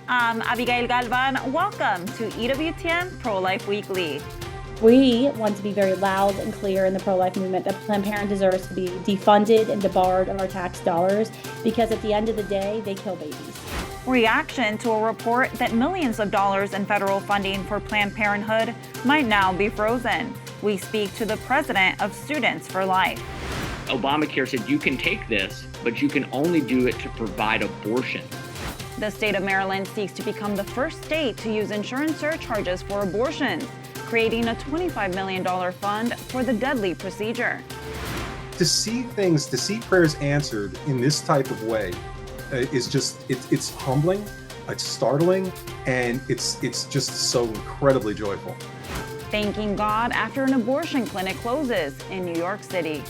I'm Abigail Galvan. Welcome to EWTN Pro-Life Weekly. We want to be very loud and clear in the pro-life movement that Planned Parenthood deserves to be defunded and debarred of our tax dollars because at the end of the day, they kill babies. Reaction to a report that millions of dollars in federal funding for Planned Parenthood might now be frozen. We speak to the president of Students for Life. Obamacare said you can take this, but you can only do it to provide abortion. The state of Maryland seeks to become the first state to use insurance surcharges for abortions, creating a $25 million fund for the deadly procedure. To see prayers answered in this type of way is just, it's humbling, it's startling, and it's just so incredibly joyful. Thanking God after an abortion clinic closes in New York City.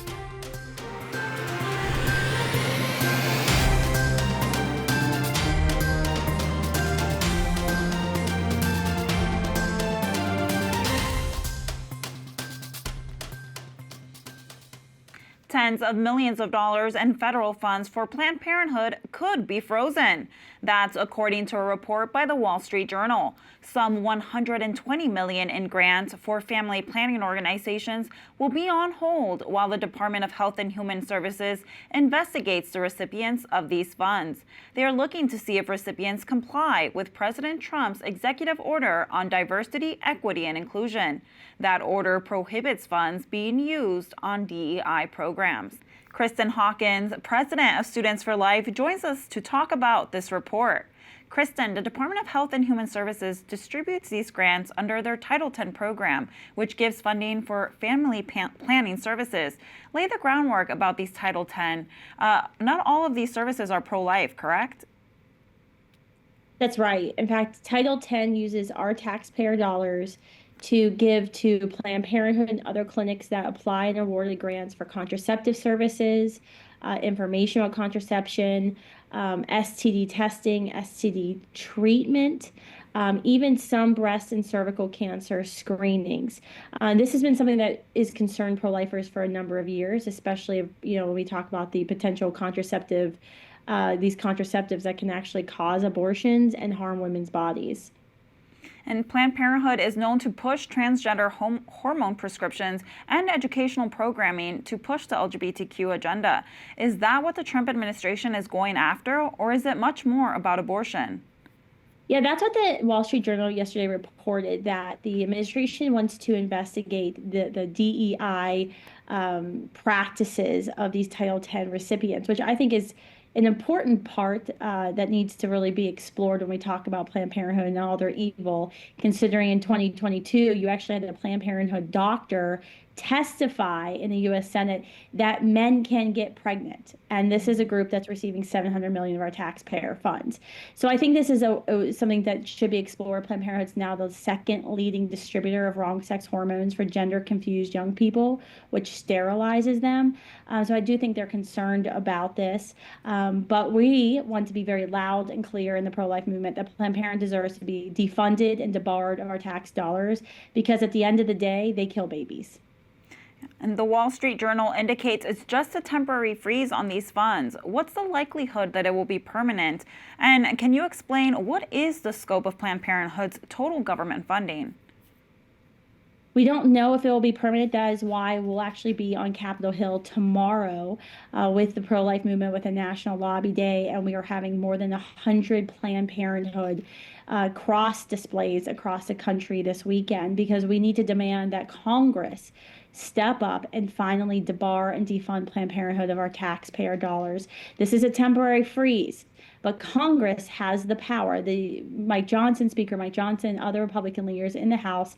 Tens of millions of dollars in federal funds for Planned Parenthood could be frozen. That's according to a report by the Wall Street Journal. Some $120 million in grants for family planning organizations will be on hold while the Department of Health and Human Services investigates the recipients of these funds. They are looking to see if recipients comply with President Trump's executive order on diversity, equity, and inclusion. That order prohibits funds being used on DEI programs. Kristan Hawkins, president of Students for Life, joins us to talk about this report. Kristan, the Department of Health and Human Services distributes these grants under their Title X program, which gives funding for family planning services. Lay the groundwork about these Title X. Not all of these services are pro-life, correct? That's right. In fact, Title X uses our taxpayer dollars to give to Planned Parenthood and other clinics that apply and awarded grants for contraceptive services, information on contraception, STD testing, STD treatment, even some breast and cervical cancer screenings. This has been something that is concerned pro-lifers for a number of years, especially when we talk about the potential these contraceptives that can actually cause abortions and harm women's bodies. And Planned Parenthood is known to push transgender hormone prescriptions and educational programming to push the LGBTQ agenda. Is that what the Trump administration is going after, or is it much more about abortion? Yeah, that's what the Wall Street Journal yesterday reported, that the administration wants to investigate the DEI practices of these Title X recipients, which I think is an important part that needs to really be explored when we talk about Planned Parenthood and all their evil, considering in 2022, you actually had a Planned Parenthood doctor testify in the U.S. Senate that men can get pregnant. And this is a group that's receiving $700 million of our taxpayer funds. So I think this is something that should be explored. Planned Parenthood is now the second leading distributor of wrong sex hormones for gender confused young people, which sterilizes them. So I do think they're concerned about this. But we want to be very loud and clear in the pro-life movement that Planned Parenthood deserves to be defunded and debarred of our tax dollars because at the end of the day, they kill babies. And the Wall Street Journal indicates it's just a temporary freeze on these funds. What's the likelihood that it will be permanent? And can you explain what is the scope of Planned Parenthood's total government funding? We don't know if it will be permanent. That is why we'll actually be on Capitol Hill tomorrow with the pro-life movement with a national lobby day, and we are having more than 100 Planned Parenthood cross displays across the country this weekend because we need to demand that Congress step up and finally debar and defund Planned Parenthood of our taxpayer dollars. This is a temporary freeze, but Congress has the power. Speaker Mike Johnson, other Republican leaders in the House,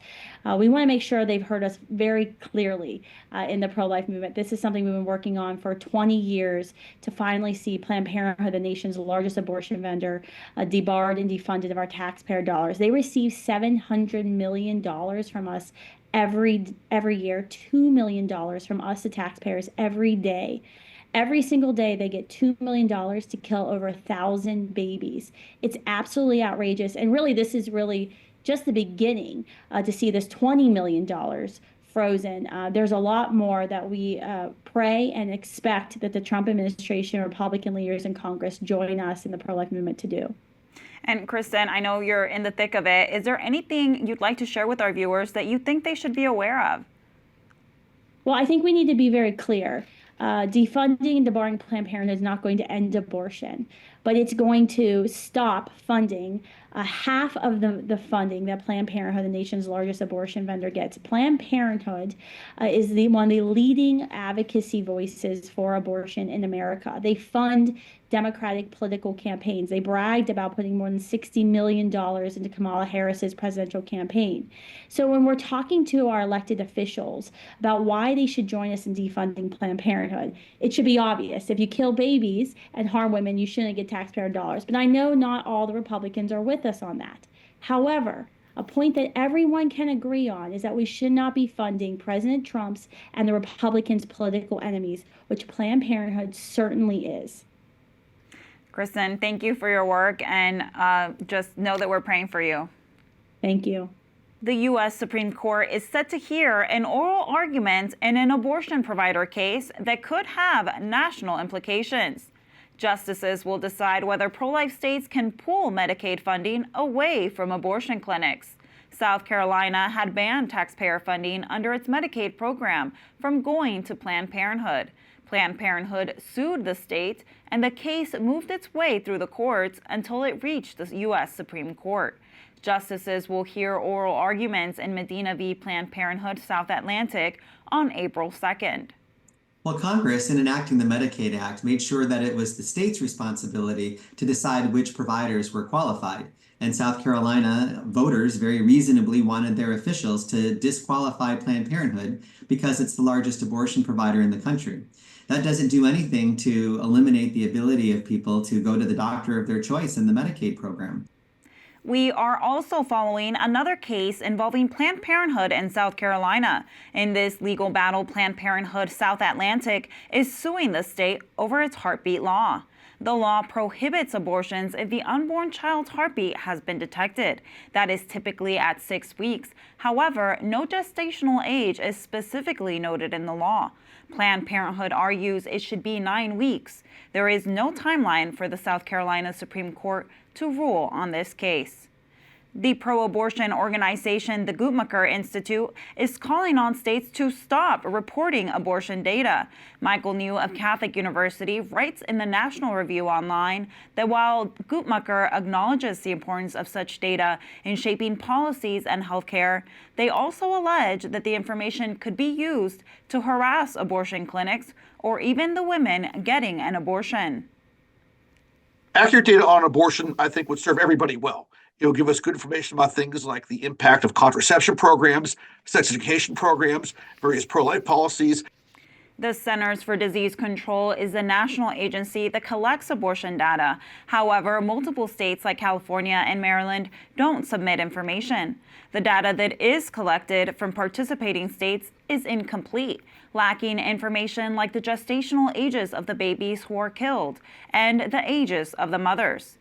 we want to make sure they've heard us very clearly in the pro-life movement. This is something we've been working on for 20 years to finally see Planned Parenthood, the nation's largest abortion vendor, debarred and defunded of our taxpayer dollars. They receive $700 million from us every year, $2 million from us, the taxpayers, every day. Every single day, they get $2 million to kill over 1,000 babies. It's absolutely outrageous. And really, this is really just the beginning to see this $20 million frozen. There's a lot more that we pray and expect that the Trump administration, Republican leaders in Congress join us in the pro-life movement to do. And Kristan, I know you're in the thick of it. Is there anything you'd like to share with our viewers that you think they should be aware of? Well, I think we need to be very clear. Defunding and debarring Planned Parenthood is not going to end abortion, but it's going to stop funding half of the funding that Planned Parenthood, the nation's largest abortion vendor, gets. Planned Parenthood is one of the leading advocacy voices for abortion in America. They fund Democratic political campaigns. They bragged about putting more than $60 million into Kamala Harris's presidential campaign. So when we're talking to our elected officials about why they should join us in defunding Planned Parenthood, it should be obvious. If you kill babies and harm women, you shouldn't get taxpayer dollars. But I know not all the Republicans are with us on that. However, a point that everyone can agree on is that we should not be funding President Trump's and the Republicans' political enemies, which Planned Parenthood certainly is. Kristan, thank you for your work, and just know that we're praying for you. Thank you. The U.S. Supreme Court is set to hear an oral argument in an abortion provider case that could have national implications. Justices will decide whether pro-life states can pull Medicaid funding away from abortion clinics. South Carolina had banned taxpayer funding under its Medicaid program from going to Planned Parenthood. Planned Parenthood sued the state, and the case moved its way through the courts until it reached the U.S. Supreme Court. Justices will hear oral arguments in Medina v. Planned Parenthood South Atlantic on April 2nd. Well, Congress, in enacting the Medicaid Act, made sure that it was the state's responsibility to decide which providers were qualified. And South Carolina voters very reasonably wanted their officials to disqualify Planned Parenthood because it's the largest abortion provider in the country. That doesn't do anything to eliminate the ability of people to go to the doctor of their choice in the Medicaid program. We are also following another case involving Planned Parenthood in South Carolina. In this legal battle, Planned Parenthood South Atlantic is suing the state over its heartbeat law. The law prohibits abortions if the unborn child's heartbeat has been detected. That is typically at 6 weeks. However, no gestational age is specifically noted in the law. Planned Parenthood argues it should be 9 weeks. There is no timeline for the South Carolina Supreme Court to rule on this case. The pro-abortion organization, the Guttmacher Institute, is calling on states to stop reporting abortion data. Michael New of Catholic University writes in the National Review Online that while Guttmacher acknowledges the importance of such data in shaping policies and healthcare, they also allege that the information could be used to harass abortion clinics or even the women getting an abortion. Accurate data on abortion, I think, would serve everybody well. It'll give us good information about things like the impact of contraception programs, sex education programs, various pro-life policies. The Centers for Disease Control is the national agency that collects abortion data. However, multiple states like California and Maryland don't submit information. The data that is collected from participating states is incomplete, lacking information like the gestational ages of the babies who are killed and the ages of the mothers.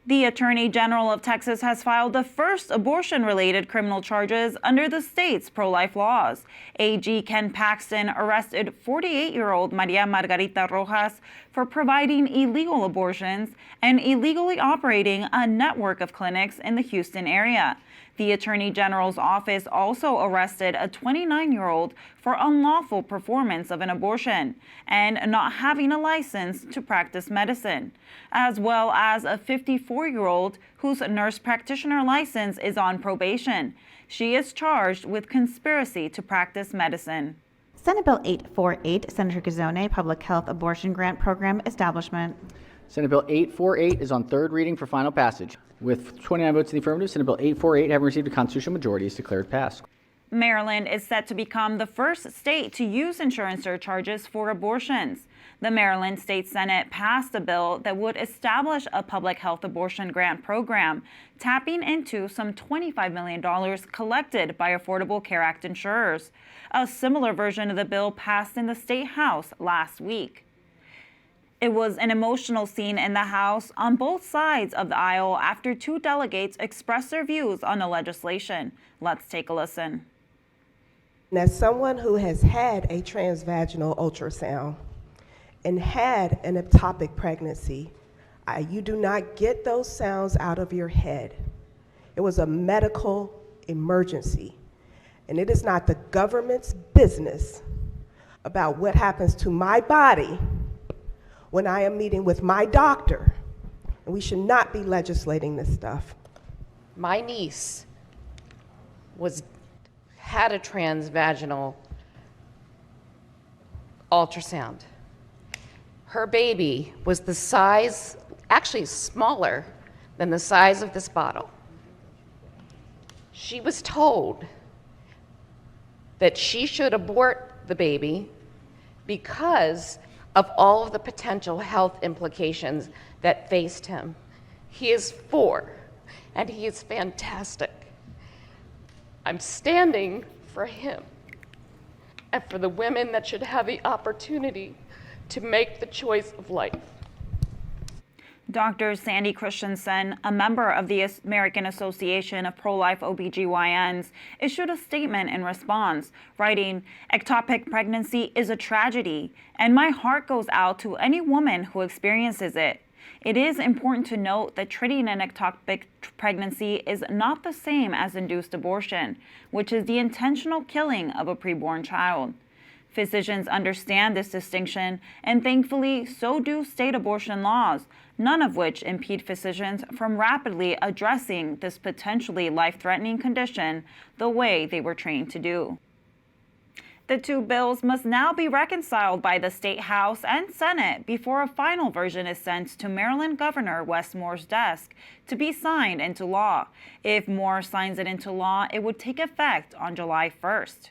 The Attorney General of Texas has filed the first abortion-related criminal charges under the state's pro-life laws. AG Ken Paxton arrested 48-year-old Maria Margarita Rojas for providing illegal abortions and illegally operating a network of clinics in the Houston area. The Attorney General's office also arrested a 29-year-old for unlawful performance of an abortion and not having a license to practice medicine, as well as a 54-year-old whose nurse practitioner license is on probation. She is charged with conspiracy to practice medicine. Senate Bill 848, Senator Gazzone, Public Health Abortion Grant Program Establishment. Senate Bill 848 is on third reading for final passage. With 29 votes in the affirmative, Senate Bill 848, having received a constitutional majority, is declared passed. Maryland is set to become the first state to use insurance surcharges for abortions. The Maryland State Senate passed a bill that would establish a public health abortion grant program, tapping into some $25 million collected by Affordable Care Act insurers. A similar version of the bill passed in the State House last week. It was an emotional scene in the House on both sides of the aisle after two delegates expressed their views on the legislation. Let's take a listen. As someone who has had a transvaginal ultrasound and had an ectopic pregnancy, You do not get those sounds out of your head. It was a medical emergency, and it is not the government's business about what happens to my body when I am meeting with my doctor, and we should not be legislating this stuff. My niece had a transvaginal ultrasound. Her baby was the size, actually smaller than the size of this bottle. She was told that she should abort the baby because of all of the potential health implications that faced him. He is 4, and he is fantastic. I'm standing for him and for the women that should have the opportunity to make the choice of life. Dr. Sandy Christensen, a member of the American Association of Pro-Life OBGYNs, issued a statement in response, writing, "Ectopic pregnancy is a tragedy, and my heart goes out to any woman who experiences it. It is important to note that treating an ectopic pregnancy is not the same as induced abortion, which is the intentional killing of a preborn child. Physicians understand this distinction, and thankfully, so do state abortion laws, none of which impede physicians from rapidly addressing this potentially life-threatening condition the way they were trained to do." The two bills must now be reconciled by the State House and Senate before a final version is sent to Maryland Governor Wes Moore's desk to be signed into law. If Moore signs it into law, it would take effect on July 1st.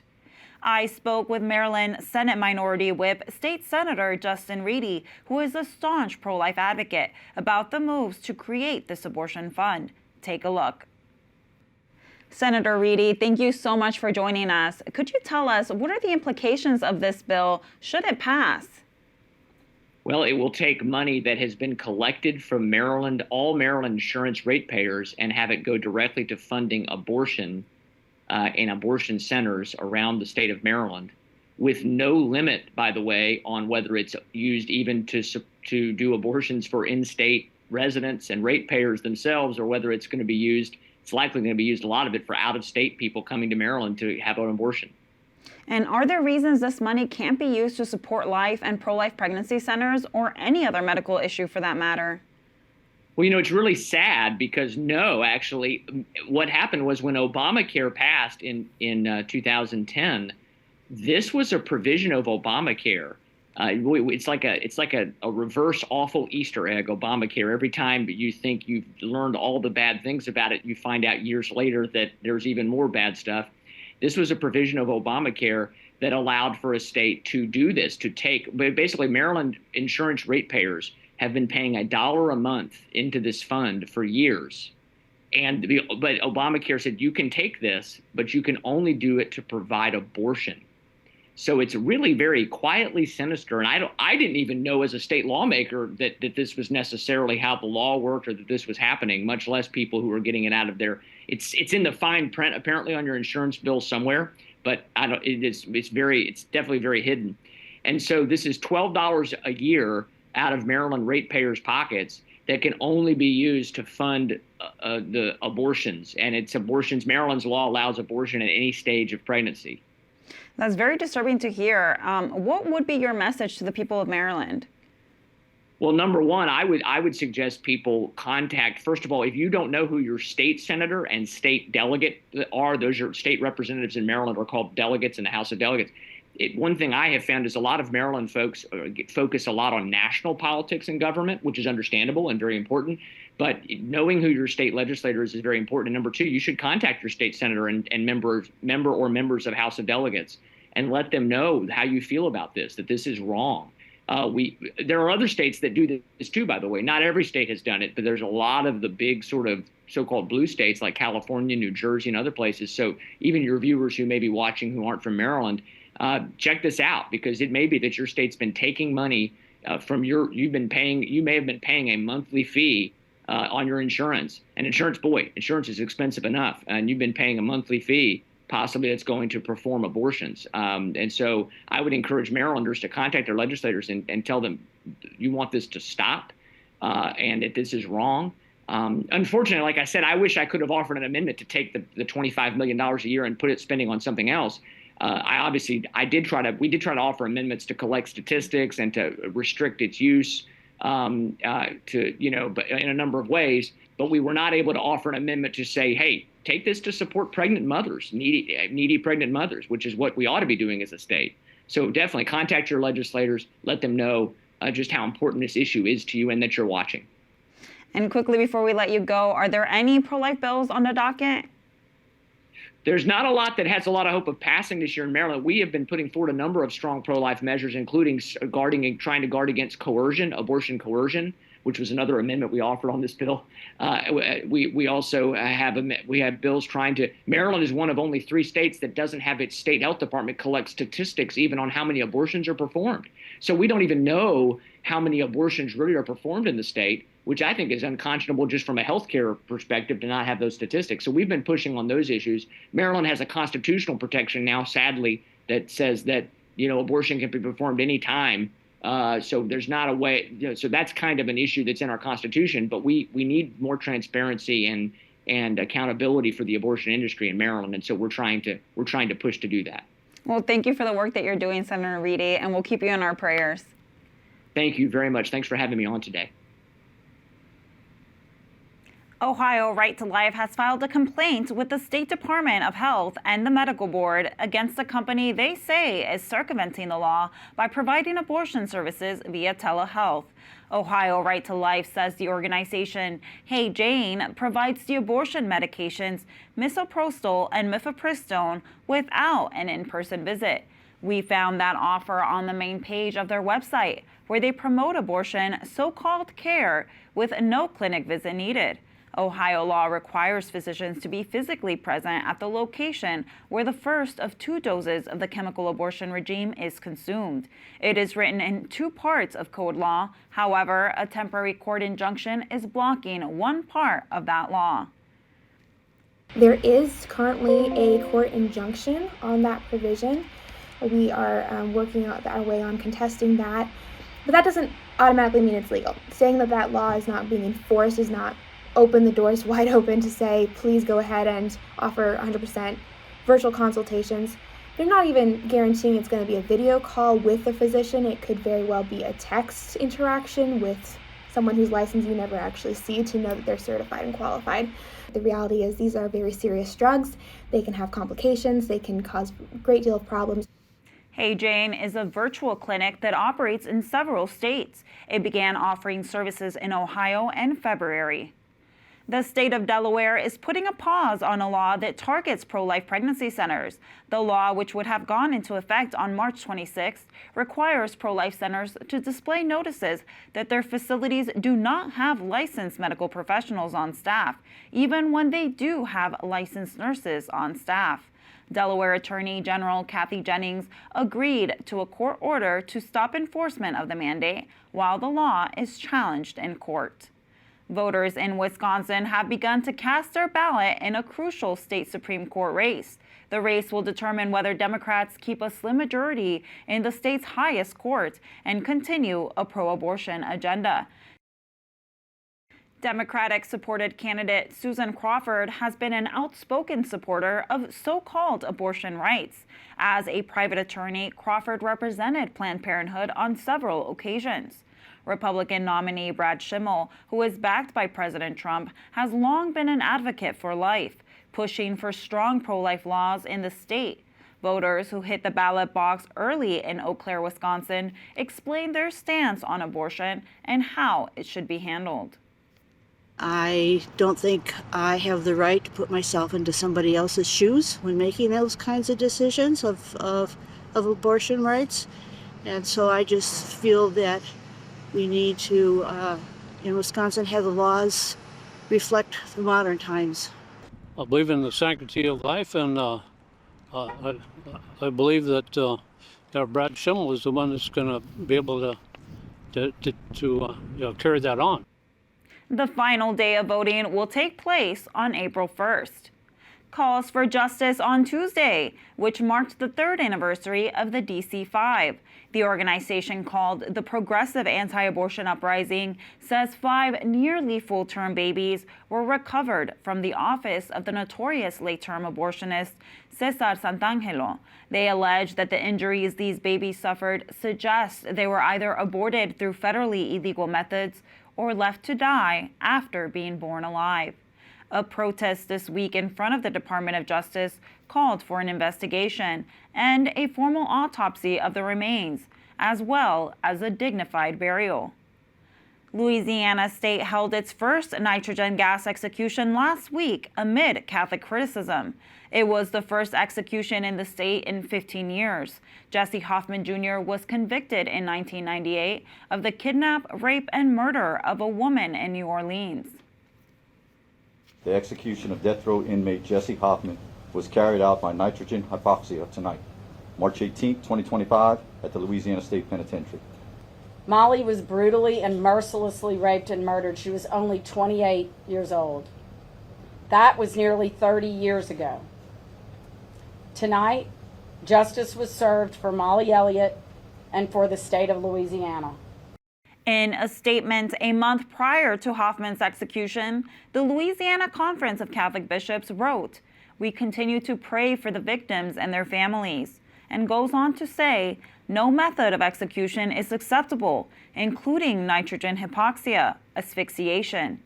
I spoke with Maryland Senate Minority Whip State Senator Justin Reedy, who is a staunch pro-life advocate, about the moves to create this abortion fund. Take a look. Senator Reedy, thank you so much for joining us. Could you tell us what are the implications of this bill should it pass? Well, it will take money that has been collected from Maryland, all Maryland insurance ratepayers, and have it go directly to funding abortion in abortion centers around the state of Maryland, with no limit, by the way, on whether it's used even to do abortions for in-state residents and ratepayers themselves, or whether it's going to be used, it's likely going to be used, a lot of it, for out-of-state people coming to Maryland to have an abortion. And are there reasons this money can't be used to support life and pro-life pregnancy centers, or any other medical issue for that matter? Well, it's really sad because no, actually, what happened was when Obamacare passed in 2010, this was a provision of Obamacare. It's like a reverse awful Easter egg, Obamacare. Every time you think you've learned all the bad things about it, you find out years later that there's even more bad stuff. This was a provision of Obamacare that allowed for a state to do this, to take, basically Maryland insurance ratepayers have been paying $1 a month into this fund for years. But Obamacare said you can take this, but you can only do it to provide abortion. So it's really very quietly sinister. And I didn't even know as a state lawmaker that this was necessarily how the law worked, or that this was happening, much less people who were getting it out of their, it's in the fine print apparently on your insurance bill somewhere, but it's definitely very hidden. And so this is $12 a year out of Maryland ratepayers' pockets that can only be used to fund the abortions. And it's abortions. Maryland's law allows abortion at any stage of pregnancy. That's very disturbing to hear. What would be your message to the people of Maryland? Well, number one, I would suggest people contact, first of all, if you don't know who your state senator and state delegate are, those are state representatives in Maryland are called delegates in the House of Delegates. One thing I have found is a lot of Maryland folks focus a lot on national politics and government, which is understandable and very important. But knowing who your state legislator is very important. And number two, you should contact your state senator and member or members of House of Delegates and let them know how you feel about this, that this is wrong. There are other states that do this too, by the way. Not every state has done it, but there's a lot of the big sort of so-called blue states like California, New Jersey, and other places. So even your viewers who may be watching who aren't from Maryland, check this out, because it may be that your state's been taking money from you may have been paying a monthly fee on your insurance. And insurance is expensive enough, and you've been paying a monthly fee, possibly that's going to perform abortions. And so I would encourage Marylanders to contact their legislators and tell them you want this to stop. and that this is wrong. Unfortunately, like I said, I wish I could have offered an amendment to take the $25 million a year and put it spending on something else. We did try to offer amendments to collect statistics and to restrict its use but in a number of ways. But we were not able to offer an amendment to say, hey, take this to support pregnant mothers, needy pregnant mothers, which is what we ought to be doing as a state. So definitely contact your legislators, let them know just how important this issue is to you and that you're watching. And quickly before we let you go, are there any pro-life bills on the docket? There's not a lot that has a lot of hope of passing this year in Maryland. We have been putting forward a number of strong pro-life measures, including trying to guard against coercion, abortion coercion, which was another amendment we offered on this bill. We also have bills Maryland is one of only 3 states that doesn't have its state health department collect statistics even on how many abortions are performed. So we don't even know how many abortions really are performed in the state, which I think is unconscionable just from a healthcare perspective to not have those statistics. So we've been pushing on those issues. Maryland has a constitutional protection now, sadly, that says that, abortion can be performed any time. So there's not a way, so that's kind of an issue that's in our Constitution, but we need more transparency and accountability for the abortion industry in Maryland. And so we're trying to push to do that. Well, thank you for the work that you're doing, Senator Reedy, and we'll keep you in our prayers. Thank you very much. Thanks for having me on today. Ohio Right to Life has filed a complaint with the State Department of Health and the Medical Board against a company they say is circumventing the law by providing abortion services via telehealth. Ohio Right to Life says the organization, Hey Jane, provides the abortion medications misoprostol and mifepristone without an in-person visit. We found that offer on the main page of their website, where they promote abortion so-called care with no clinic visit needed. Ohio law requires physicians to be physically present at the location where the first of 2 doses of the chemical abortion regime is consumed. It is written in 2 parts of code law. However, a temporary court injunction is blocking one part of that law. There is currently a court injunction on that provision. We are working our way on contesting that, but that doesn't automatically mean it's legal. Saying that law is not being enforced is not open the doors wide open to say, please go ahead and offer 100% virtual consultations. They're not even guaranteeing it's going to be a video call with the physician. It could very well be a text interaction with someone whose license you never actually see to know that they're certified and qualified. The reality is these are very serious drugs. They can have complications. They can cause a great deal of problems. Hey Jane is a virtual clinic that operates in several states. It began offering services in Ohio in February. The state of Delaware is putting a pause on a law that targets pro-life pregnancy centers. The law, which would have gone into effect on March 26th, requires pro-life centers to display notices that their facilities do not have licensed medical professionals on staff, even when they do have licensed nurses on staff. Delaware Attorney General Kathy Jennings agreed to a court order to stop enforcement of the mandate while the law is challenged in court. Voters in Wisconsin have begun to cast their ballot in a crucial state Supreme Court race. The race will determine whether Democrats keep a slim majority in the state's highest court and continue a pro-abortion agenda. Democratic-supported candidate Susan Crawford has been an outspoken supporter of so-called abortion rights. As a private attorney, Crawford represented Planned Parenthood on several occasions. Republican nominee Brad Schimmel, who is backed by President Trump, has long been an advocate for life, pushing for strong pro-life laws in the state. Voters who hit the ballot box early in Eau Claire, Wisconsin, explained their stance on abortion and how it should be handled. I don't think I have the right to put myself into somebody else's shoes when making those kinds of decisions of abortion rights. And so I just feel that we need to, in Wisconsin, have the laws reflect the modern times. I believe in the sanctity of life, and I believe that Brad Schimmel is the one that's going to be able to carry that on. The final day of voting will take place on April 1st. calls for justice on Tuesday, which marked the third anniversary of the DC-5. The organization, called the Progressive Anti-Abortion Uprising, says 5 nearly full-term babies were recovered from the office of the notorious late-term abortionist Cesar Santangelo. They allege that the injuries these babies suffered suggest they were either aborted through federally illegal methods or left to die after being born alive. A protest this week in front of the Department of Justice called for an investigation and a formal autopsy of the remains, as well as a dignified burial. Louisiana State held its first nitrogen gas execution last week amid Catholic criticism. It was the first execution in the state in 15 years. Jesse Hoffman Jr. was convicted in 1998 of the kidnap, rape, and murder of a woman in New Orleans. The execution of death row inmate Jesse Hoffman was carried out by nitrogen hypoxia tonight, March 18, 2025, at the Louisiana State Penitentiary. Molly was brutally and mercilessly raped and murdered. She was only 28 years old. That was nearly 30 years ago. Tonight, justice was served for Molly Elliott and for the state of Louisiana. In a statement a month prior to Hoffman's execution, the Louisiana Conference of Catholic Bishops wrote, "We continue to pray for the victims and their families," and goes on to say, "No method of execution is acceptable, including nitrogen hypoxia, asphyxiation."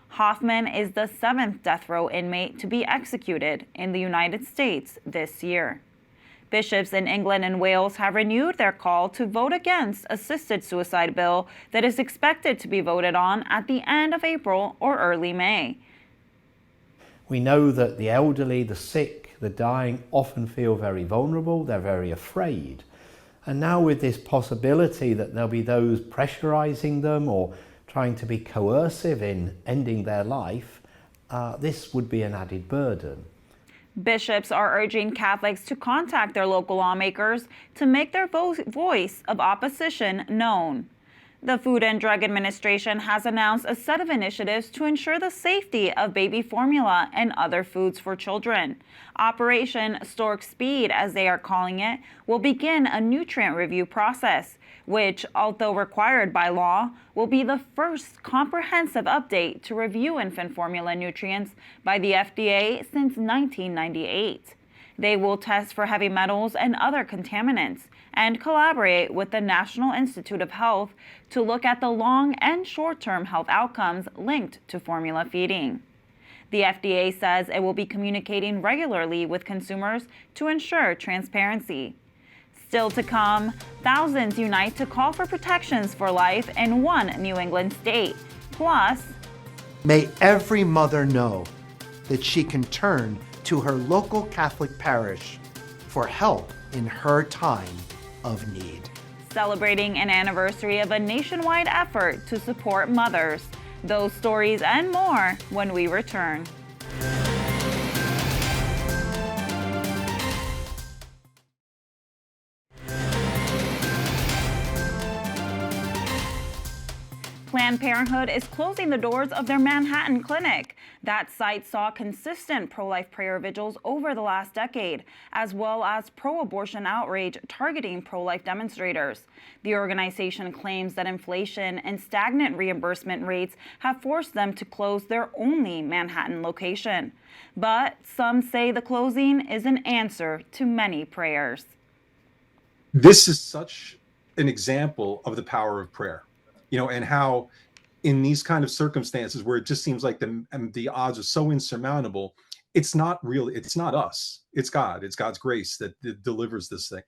Hoffman is the 7th death row inmate to be executed in the United States this year. Bishops in England and Wales have renewed their call to vote against assisted suicide bill that is expected to be voted on at the end of April or early May. We know that the elderly, the sick, the dying often feel very vulnerable, they're very afraid. And now with this possibility that there'll be those pressurizing them or trying to be coercive in ending their life, this would be an added burden. Bishops are urging Catholics to contact their local lawmakers to make their voice of opposition known. The Food and Drug Administration has announced a set of initiatives to ensure the safety of baby formula and other foods for children. Operation Stork Speed, as they are calling it, will begin a nutrient review process, which, although required by law, will be the first comprehensive update to review infant formula nutrients by the FDA since 1998. They will test for heavy metals and other contaminants and collaborate with the National Institute of Health to look at the long and short-term health outcomes linked to formula feeding. The FDA says it will be communicating regularly with consumers to ensure transparency. Still to come, thousands unite to call for protections for life in one New England state. Plus, may every mother know that she can turn to her local Catholic parish for help in her time of need. Celebrating an anniversary of a nationwide effort to support mothers. Those stories and more when we return. Planned Parenthood is closing the doors of their Manhattan clinic. That site saw consistent pro-life prayer vigils over the last decade, as well as pro-abortion outrage targeting pro-life demonstrators. The organization claims that inflation and stagnant reimbursement rates have forced them to close their only Manhattan location. But some say the closing is an answer to many prayers. This is such an example of the power of prayer. And how in these kind of circumstances where it just seems like the odds are so insurmountable, it's not us, it's God, it's God's grace that delivers this thing.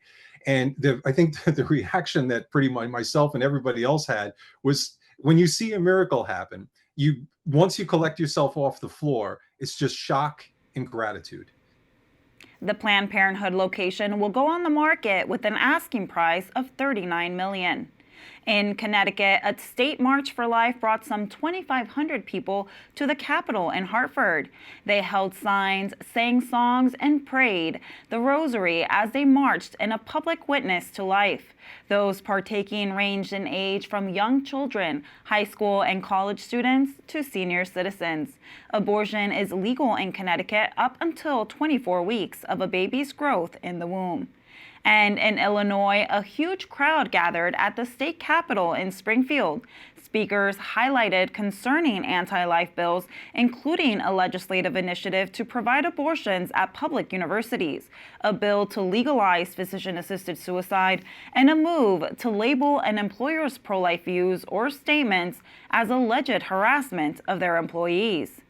And I think the reaction that pretty much myself and everybody else had was, when you see a miracle happen, once you collect yourself off the floor, it's just shock and gratitude. The Planned Parenthood location will go on the market with an asking price of $39 million. In Connecticut, a state March for Life brought some 2,500 people to the Capitol in Hartford. They held signs, sang songs, and prayed the rosary as they marched in a public witness to life. Those partaking ranged in age from young children, high school and college students, to senior citizens. Abortion is legal in Connecticut up until 24 weeks of a baby's growth in the womb. And in Illinois, a huge crowd gathered at the state capitol in Springfield. Speakers highlighted concerning anti-life bills, including a legislative initiative to provide abortions at public universities, a bill to legalize physician-assisted suicide, and a move to label an employer's pro-life views or statements as alleged harassment of their employees.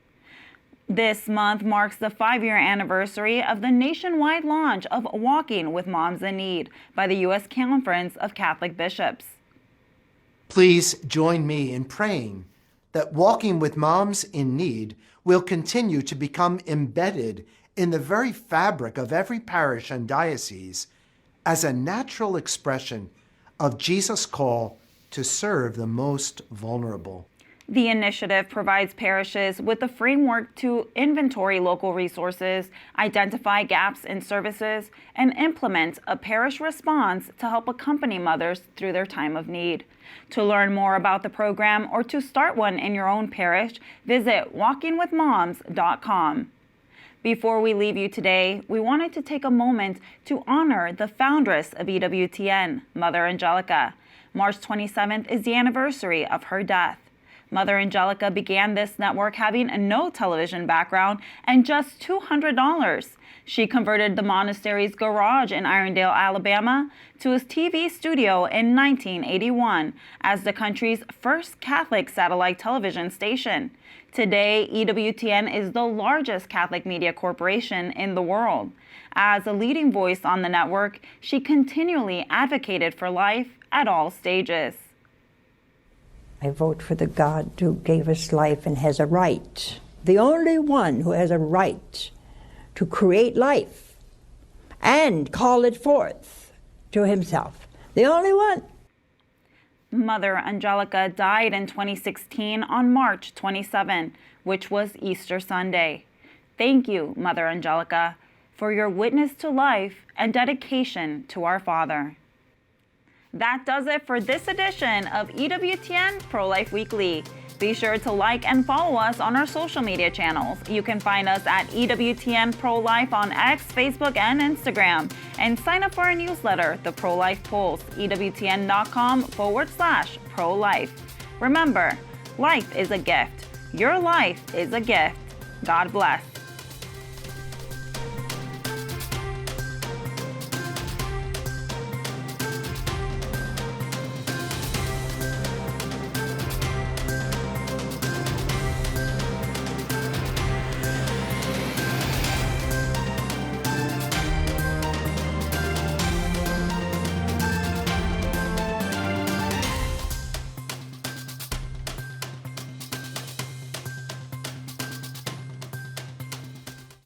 This month marks the 5-year anniversary of the nationwide launch of Walking with Moms in Need by the U.S. Conference of Catholic Bishops. Please join me in praying that Walking with Moms in Need will continue to become embedded in the very fabric of every parish and diocese as a natural expression of Jesus' call to serve the most vulnerable. The initiative provides parishes with a framework to inventory local resources, identify gaps in services, and implement a parish response to help accompany mothers through their time of need. To learn more about the program or to start one in your own parish, visit walkingwithmoms.com. Before we leave you today, we wanted to take a moment to honor the foundress of EWTN, Mother Angelica. March 27th is the anniversary of her death. Mother Angelica began this network having no television background and just $200. She converted the monastery's garage in Irondale, Alabama, to a TV studio in 1981 as the country's first Catholic satellite television station. Today, EWTN is the largest Catholic media corporation in the world. As a leading voice on the network, she continually advocated for life at all stages. I vote for the God who gave us life and has a right, the only one who has a right to create life and call it forth to himself. The only one. Mother Angelica died in 2016 on March 27, which was Easter Sunday. Thank you, Mother Angelica, for your witness to life and dedication to our Father. That does it for this edition of EWTN Pro-Life Weekly. Be sure to like and follow us on our social media channels. You can find us at EWTN Pro-Life on X, Facebook, and Instagram. And sign up for our newsletter, The Pro-Life Pulse, EWTN.com/pro-life. Remember, life is a gift. Your life is a gift. God bless.